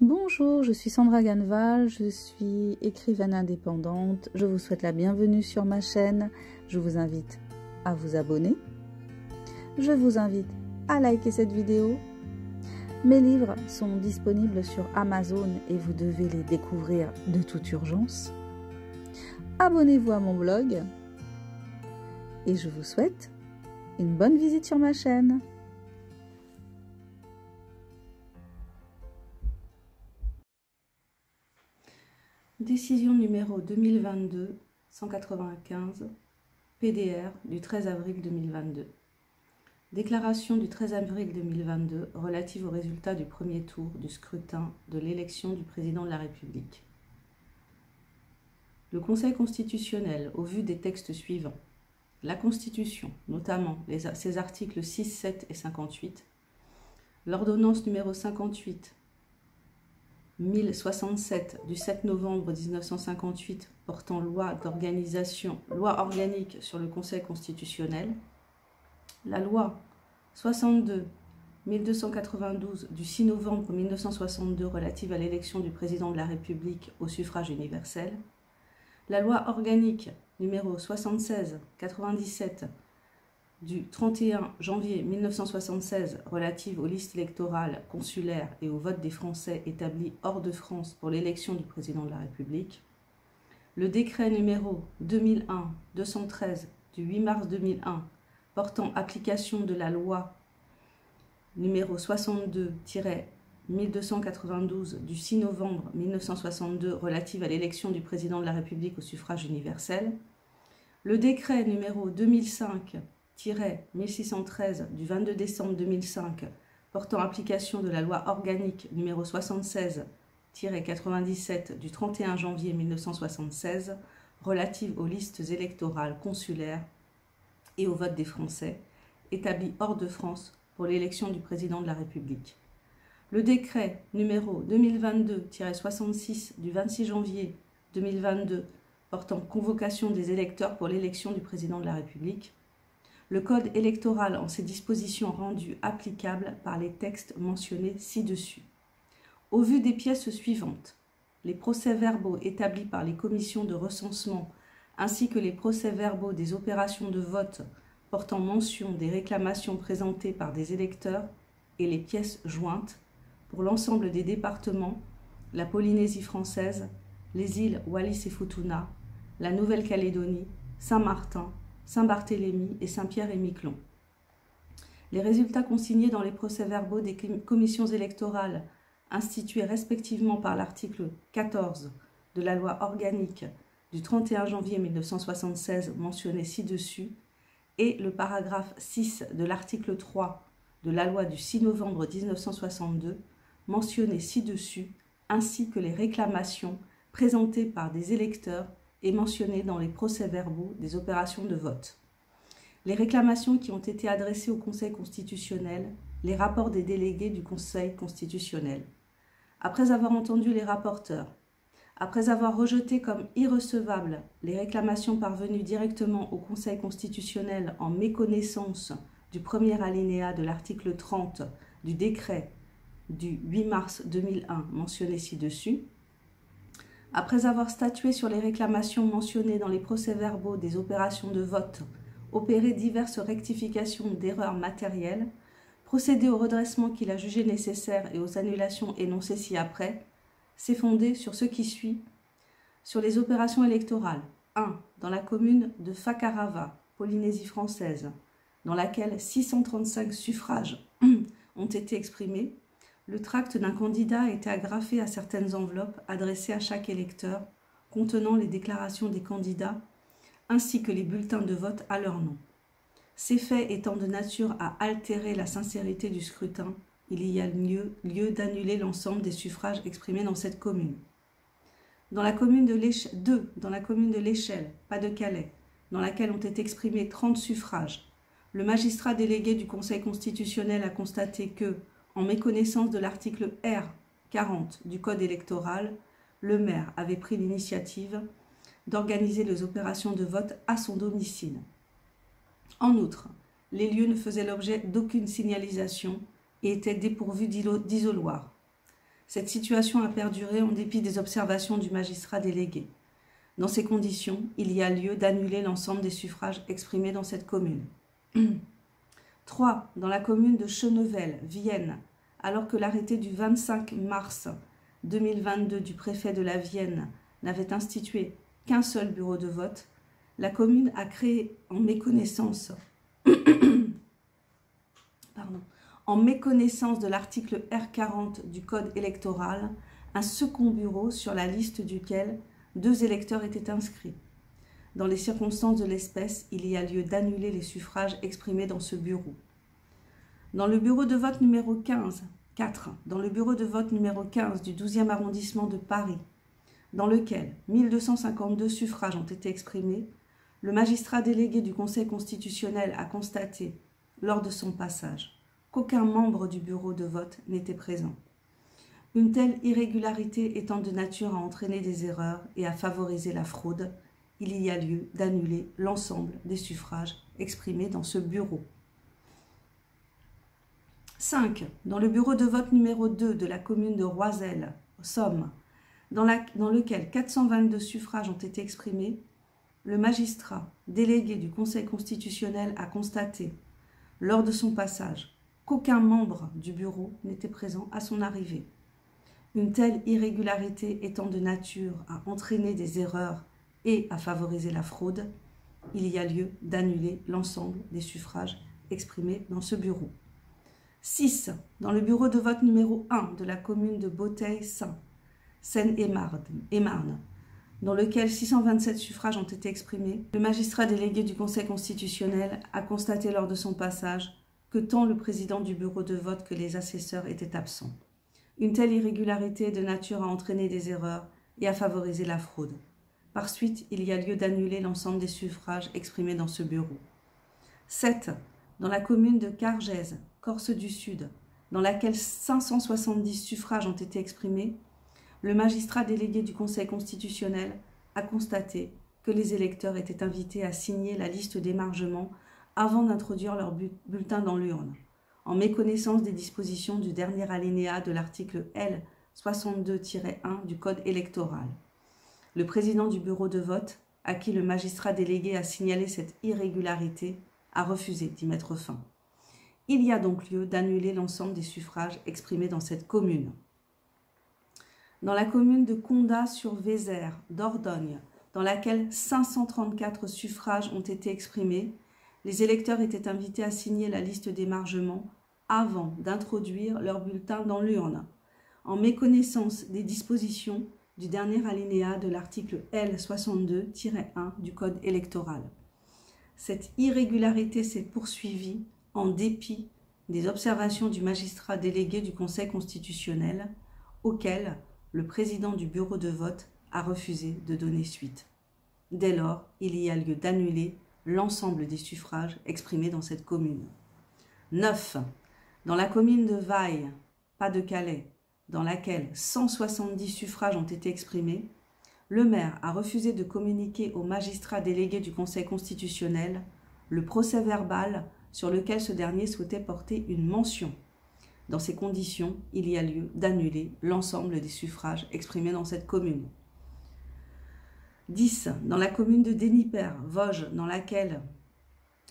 Bonjour, je suis Sandra Ganval, je suis écrivaine indépendante. Je vous souhaite la bienvenue sur ma chaîne. Je vous invite à vous abonner. Je vous invite à liker cette vidéo. Mes livres sont disponibles sur Amazon et vous devez les découvrir de toute urgence. Abonnez-vous à mon blog et je vous souhaite une bonne visite sur ma chaîne. Décision numéro 2022-195, PDR du 13 avril 2022. Déclaration du 13 avril 2022 relative aux résultats du premier tour du scrutin de l'élection du président de la République. Le Conseil constitutionnel, au vu des textes suivants, la Constitution, notamment ses articles 6, 7 et 58, l'ordonnance numéro 58 1067 du 7 novembre 1958 portant loi organique sur le Conseil constitutionnel, la loi 62 1292 du 6 novembre 1962 relative à l'élection du président de la République au suffrage universel, la loi organique numéro 76 97 du 31 janvier 1976 relative aux listes électorales, consulaires et au vote des Français établis hors de France pour l'élection du président de la République, le décret numéro 2001-213 du 8 mars 2001 portant application de la loi numéro 62-1292 du 6 novembre 1962 relative à l'élection du président de la République au suffrage universel, le décret numéro 2005-1613 du 22 décembre 2005 portant application de la loi organique numéro 76-97 du 31 janvier 1976 relative aux listes électorales consulaires et au vote des Français établis hors de France pour l'élection du président de la République. Le décret numéro 2022-66 du 26 janvier 2022 portant convocation des électeurs pour l'élection du président de la République, le Code électoral en ses dispositions rendues applicables par les textes mentionnés ci-dessus. Au vu des pièces suivantes, les procès-verbaux établis par les commissions de recensement ainsi que les procès-verbaux des opérations de vote portant mention des réclamations présentées par des électeurs et les pièces jointes pour l'ensemble des départements, la Polynésie française, les îles Wallis et Futuna, la Nouvelle-Calédonie, Saint-Martin, Saint-Barthélemy et Saint-Pierre-et-Miquelon. Les résultats consignés dans les procès-verbaux des commissions électorales instituées respectivement par l'article 14 de la loi organique du 31 janvier 1976 mentionné ci-dessus et le paragraphe 6 de l'article 3 de la loi du 6 novembre 1962 mentionné ci-dessus ainsi que les réclamations présentées par des électeurs et mentionnées dans les procès-verbaux des opérations de vote. Les réclamations qui ont été adressées au Conseil constitutionnel, les rapports des délégués du Conseil constitutionnel. Après avoir entendu les rapporteurs, après avoir rejeté comme irrecevables les réclamations parvenues directement au Conseil constitutionnel en méconnaissance du premier alinéa de l'article 30 du décret du 8 mars 2001 mentionné ci-dessus, après avoir statué sur les réclamations mentionnées dans les procès-verbaux des opérations de vote, opéré diverses rectifications d'erreurs matérielles, procédé au redressement qu'il a jugé nécessaire et aux annulations énoncées ci-après, s'est fondé sur ce qui suit, sur les opérations électorales. 1. Dans la commune de Fakarava, Polynésie française, dans laquelle 635 suffrages ont été exprimés, le tract d'un candidat a été agrafé à certaines enveloppes adressées à chaque électeur, contenant les déclarations des candidats ainsi que les bulletins de vote à leur nom. Ces faits étant de nature à altérer la sincérité du scrutin, il y a lieu d'annuler l'ensemble des suffrages exprimés dans cette commune. Dans la commune de l'Échelle, Pas-de-Calais, dans laquelle ont été exprimés 30 suffrages, le magistrat délégué du Conseil constitutionnel a constaté que, en méconnaissance de l'article R 40 du Code électoral, le maire avait pris l'initiative d'organiser les opérations de vote à son domicile. En outre, les lieux ne faisaient l'objet d'aucune signalisation et étaient dépourvus d'isoloir. Cette situation a perduré en dépit des observations du magistrat délégué. Dans ces conditions, il y a lieu d'annuler l'ensemble des suffrages exprimés dans cette commune. 3. Dans la commune de Chenevel, Vienne, alors que l'arrêté du 25 mars 2022 du préfet de la Vienne n'avait institué qu'un seul bureau de vote, la commune a créé en méconnaissance de l'article R40 du Code électoral un second bureau sur la liste duquel 2 électeurs étaient inscrits. Dans les circonstances de l'espèce, il y a lieu d'annuler les suffrages exprimés dans ce bureau. Dans le bureau de vote numéro 4, dans le bureau de vote numéro 15 du 12e arrondissement de Paris, dans lequel 1252 suffrages ont été exprimés, le magistrat délégué du Conseil constitutionnel a constaté, lors de son passage, qu'aucun membre du bureau de vote n'était présent. Une telle irrégularité étant de nature à entraîner des erreurs et à favoriser la fraude, il y a lieu d'annuler l'ensemble des suffrages exprimés dans ce bureau. 5. Dans le bureau de vote numéro 2 de la commune de Roisel, Somme, dans lequel 422 suffrages ont été exprimés, le magistrat délégué du Conseil constitutionnel a constaté, lors de son passage, qu'aucun membre du bureau n'était présent à son arrivée. Une telle irrégularité étant de nature à entraîner des erreurs et à favoriser la fraude, il y a lieu d'annuler l'ensemble des suffrages exprimés dans ce bureau. 6. Dans le bureau de vote numéro 1 de la commune de Beauteil-Saint, Seine-et-Marne, dans lequel 627 suffrages ont été exprimés, le magistrat délégué du Conseil constitutionnel a constaté lors de son passage que tant le président du bureau de vote que les assesseurs étaient absents. Une telle irrégularité est de nature à entraîner des erreurs et à favoriser la fraude. Par suite, il y a lieu d'annuler l'ensemble des suffrages exprimés dans ce bureau. 7. Dans la commune de Cargèse, Corse du Sud, dans laquelle 570 suffrages ont été exprimés, le magistrat délégué du Conseil constitutionnel a constaté que les électeurs étaient invités à signer la liste d'émargement avant d'introduire leur bulletin dans l'urne, en méconnaissance des dispositions du dernier alinéa de l'article L. 62-1 du Code électoral. Le président du bureau de vote, à qui le magistrat délégué a signalé cette irrégularité, a refusé d'y mettre fin. Il y a donc lieu d'annuler l'ensemble des suffrages exprimés dans cette commune. Dans la commune de Condat-sur-Vézère, Dordogne, dans laquelle 534 suffrages ont été exprimés, les électeurs étaient invités à signer la liste d'émargement avant d'introduire leur bulletin dans l'urne, en méconnaissance des dispositions du dernier alinéa de l'article L. 62-1 du Code électoral. Cette irrégularité s'est poursuivie en dépit des observations du magistrat délégué du Conseil constitutionnel, auquel le président du bureau de vote a refusé de donner suite. Dès lors, il y a lieu d'annuler l'ensemble des suffrages exprimés dans cette commune. 9. Dans la commune de Vailles, Pas-de-Calais, dans laquelle 170 suffrages ont été exprimés, le maire a refusé de communiquer au magistrat délégué du Conseil constitutionnel le procès-verbal sur lequel ce dernier souhaitait porter une mention. Dans ces conditions, il y a lieu d'annuler l'ensemble des suffrages exprimés dans cette commune. 10. Dans la commune de Denipaire, Vosges, dans laquelle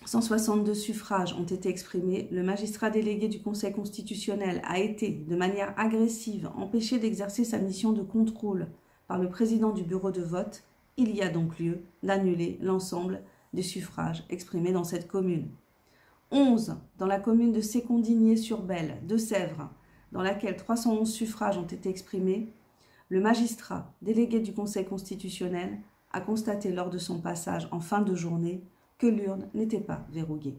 162 suffrages ont été exprimés, le magistrat délégué du Conseil constitutionnel a été, de manière agressive, empêché d'exercer sa mission de contrôle par le président du bureau de vote. Il y a donc lieu d'annuler l'ensemble des suffrages exprimés dans cette commune. 11. Dans la commune de Sécondigné-sur-Belle, Deux-Sèvres, dans laquelle 311 suffrages ont été exprimés, le magistrat délégué du Conseil constitutionnel a constaté lors de son passage en fin de journée que l'urne n'était pas verrouillée.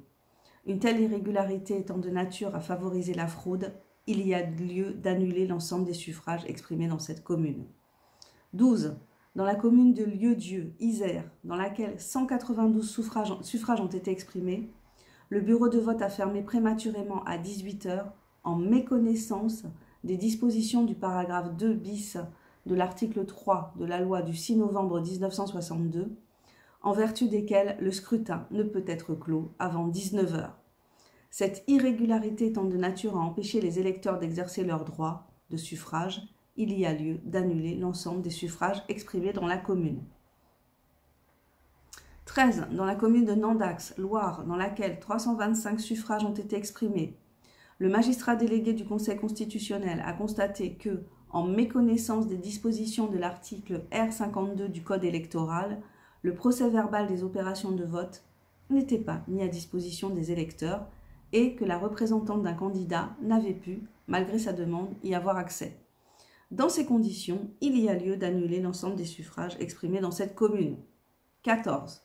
Une telle irrégularité étant de nature à favoriser la fraude, il y a lieu d'annuler l'ensemble des suffrages exprimés dans cette commune. 12. Dans la commune de Lieu-Dieu, Isère, dans laquelle 192 suffrages ont été exprimés, le bureau de vote a fermé prématurément à 18 h en méconnaissance des dispositions du paragraphe 2 bis de l'article 3 de la loi du 6 novembre 1962, en vertu desquelles le scrutin ne peut être clos avant 19 h. Cette irrégularité étant de nature à empêcher les électeurs d'exercer leurs droits, de suffrage, il y a lieu d'annuler l'ensemble des suffrages exprimés dans la commune. 13. Dans la commune de Nandax, Loire, dans laquelle 325 suffrages ont été exprimés, le magistrat délégué du Conseil constitutionnel a constaté que, en méconnaissance des dispositions de l'article R52 du Code électoral, le procès-verbal des opérations de vote n'était pas mis à disposition des électeurs et que la représentante d'un candidat n'avait pu, malgré sa demande, y avoir accès. Dans ces conditions, il y a lieu d'annuler l'ensemble des suffrages exprimés dans cette commune. 14.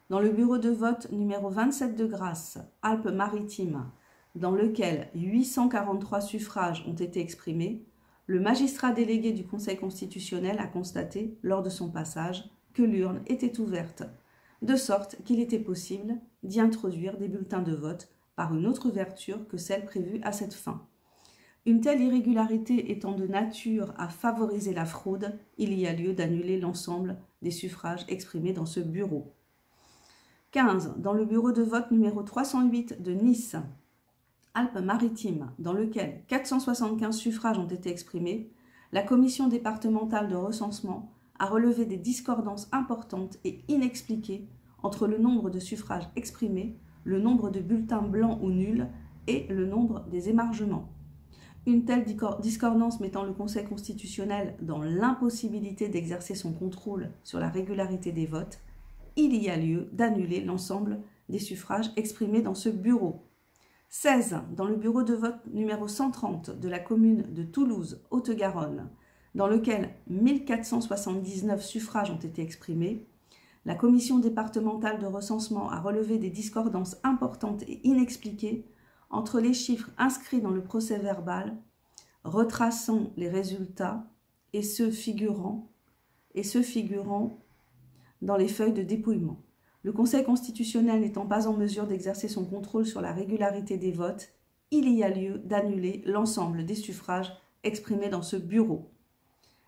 Dans le bureau de vote numéro 27 de Grasse, Alpes-Maritimes, dans lequel 843 suffrages ont été exprimés, le magistrat délégué du Conseil constitutionnel a constaté, lors de son passage, que l'urne était ouverte, de sorte qu'il était possible d'y introduire des bulletins de vote par une autre ouverture que celle prévue à cette fin. Une telle irrégularité étant de nature à favoriser la fraude, il y a lieu d'annuler l'ensemble des suffrages exprimés dans ce bureau. 15. Dans le bureau de vote numéro 308 de Nice, Alpes-Maritimes, dans lequel 475 suffrages ont été exprimés, la commission départementale de recensement a relevé des discordances importantes et inexpliquées entre le nombre de suffrages exprimés, le nombre de bulletins blancs ou nuls et le nombre des émargements. Une telle discordance mettant le Conseil constitutionnel dans l'impossibilité d'exercer son contrôle sur la régularité des votes, il y a lieu d'annuler l'ensemble des suffrages exprimés dans ce bureau. 16. Dans le bureau de vote numéro 130 de la commune de Toulouse, Haute-Garonne, dans lequel 1479 suffrages ont été exprimés, la commission départementale de recensement a relevé des discordances importantes et inexpliquées entre les chiffres inscrits dans le procès-verbal, retraçant les résultats et ceux figurant dans les feuilles de dépouillement. Le Conseil constitutionnel n'étant pas en mesure d'exercer son contrôle sur la régularité des votes, il y a lieu d'annuler l'ensemble des suffrages exprimés dans ce bureau.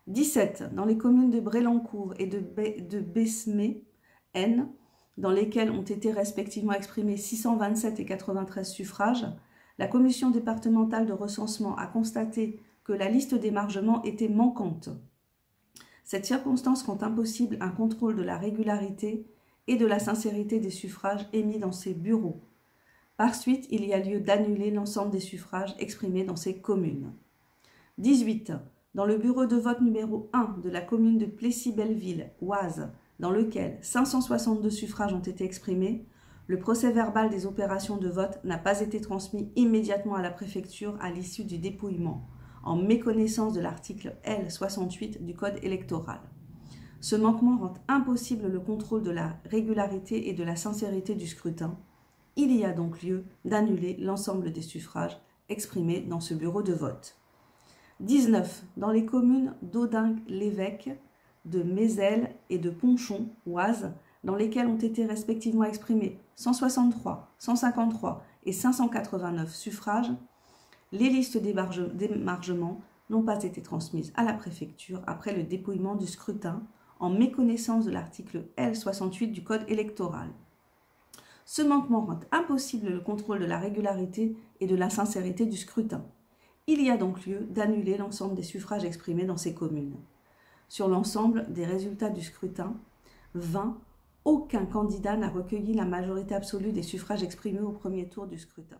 17. Dans les communes de Brélancourt et de Besmé, N, dans lesquelles ont été respectivement exprimés 627 et 93 suffrages, la commission départementale de recensement a constaté que la liste d'émargement était manquante. Cette circonstance rend impossible un contrôle de la régularité et de la sincérité des suffrages émis dans ces bureaux. Par suite, il y a lieu d'annuler l'ensemble des suffrages exprimés dans ces communes. 18. Dans le bureau de vote numéro 1 de la commune de Plessis-Belleville, Oise, dans lequel 562 suffrages ont été exprimés, le procès-verbal des opérations de vote n'a pas été transmis immédiatement à la préfecture à l'issue du dépouillement, en méconnaissance de l'article L68 du Code électoral. Ce manquement rend impossible le contrôle de la régularité et de la sincérité du scrutin. Il y a donc lieu d'annuler l'ensemble des suffrages exprimés dans ce bureau de vote. 19. Dans les communes d'Audingue-l'Évêque, de Mézelles et de Ponchon, Oise, dans lesquelles ont été respectivement exprimés 163, 153 et 589 suffrages, les listes d'émargement n'ont pas été transmises à la préfecture après le dépouillement du scrutin en méconnaissance de l'article L68 du Code électoral. Ce manquement rend impossible le contrôle de la régularité et de la sincérité du scrutin. Il y a donc lieu d'annuler l'ensemble des suffrages exprimés dans ces communes. Sur l'ensemble des résultats du scrutin, 20, aucun candidat n'a recueilli la majorité absolue des suffrages exprimés au premier tour du scrutin.